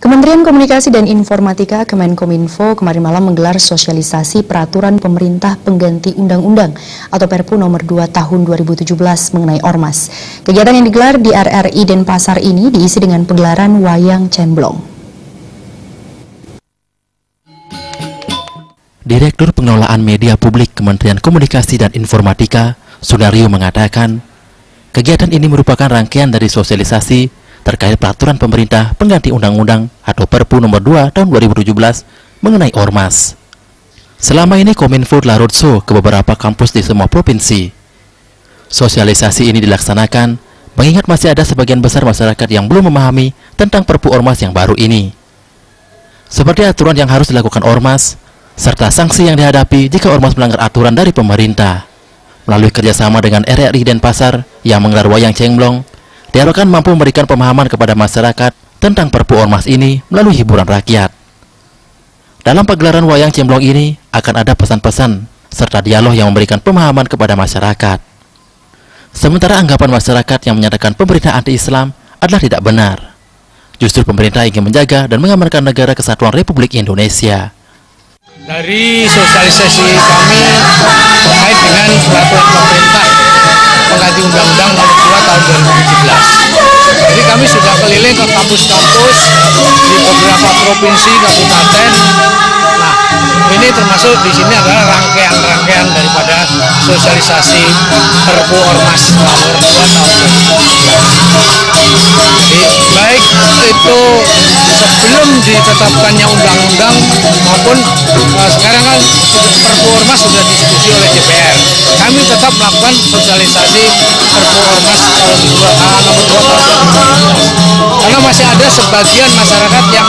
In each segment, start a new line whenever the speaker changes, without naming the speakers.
Kementerian Komunikasi dan Informatika Kemenkominfo kemarin malam menggelar sosialisasi peraturan pemerintah pengganti undang-undang atau Perpu nomor 2 tahun 2017 mengenai Ormas. Kegiatan yang digelar di RRI Denpasar ini diisi dengan pegelaran wayang cemblong.
Direktur Pengelolaan Media Publik Kementerian Komunikasi dan Informatika, Sunario mengatakan, kegiatan ini merupakan rangkaian dari sosialisasi terkait peraturan pemerintah pengganti undang-undang atau Perpu nomor 2 tahun 2017 mengenai Ormas. Selama ini Kominfo telah roadshow ke beberapa kampus di semua provinsi. Sosialisasi ini dilaksanakan mengingat masih ada sebagian besar masyarakat yang belum memahami tentang Perpu Ormas yang baru ini. Seperti aturan yang harus dilakukan Ormas, serta sanksi yang dihadapi jika Ormas melanggar aturan dari pemerintah. Melalui kerjasama dengan RRI Denpasar yang menggelar wayang cemblong, diharapkan mampu memberikan pemahaman kepada masyarakat tentang Perpu Ormas ini melalui hiburan rakyat. Dalam pagelaran wayang cemblong ini akan ada pesan-pesan serta dialog yang memberikan pemahaman kepada masyarakat. Sementara anggapan masyarakat yang menyatakan pemerintah anti-Islam adalah tidak benar. Justru pemerintah ingin menjaga dan mengamankan negara kesatuan Republik Indonesia.
Dari sosialisasi kami terkait dengan peraturan pemerintah pengganti Undang-Undang Nomor 2 Tahun 2017. Jadi kami sudah keliling ke kampus-kampus di beberapa provinsi, kabupaten. Nah, ini termasuk di sini adalah rangkaian-rangkaian daripada sosialisasi Perpu Ormas Nomor 2 Tahun 2017. Jadi baik itu sebelum ditetapkannya undang-undang maupun sekarang kan Perpu Ormas sudah diskusi oleh DPR. Kami tetap melakukan sosialisasi Perpu Ormas tahun nomor 2 tahun 2017. Karena masih ada sebagian masyarakat yang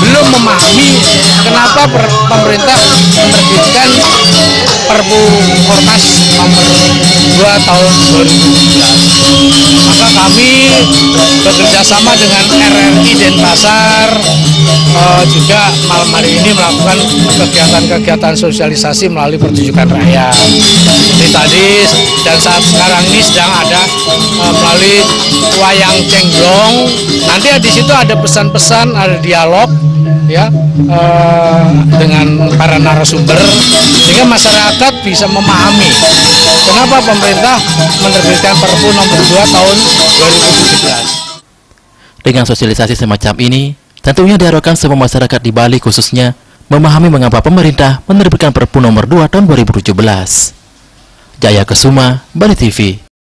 belum memahami kenapa pemerintah menerbitkan Perpu Ormas nomor 2 tahun 2017. Maka kami bekerja sama dengan RRI Denpasar juga malam hari ini melakukan kegiatan-kegiatan sosialisasi melalui pertunjukan rakyat. Jadi tadi dan saat sekarang ini sedang ada melalui wayang cemblong. Nanti di situ ada pesan-pesan, ada dialog ya dengan para narasumber sehingga masyarakat bisa memahami kenapa pemerintah menerbitkan Perpu nomor 2 tahun 2017.
Dengan sosialisasi semacam ini, tentunya diharapkan semua masyarakat di Bali khususnya memahami mengapa pemerintah menerbitkan Perpu nomor 2 tahun 2017. Jaya Kesuma, Bali TV.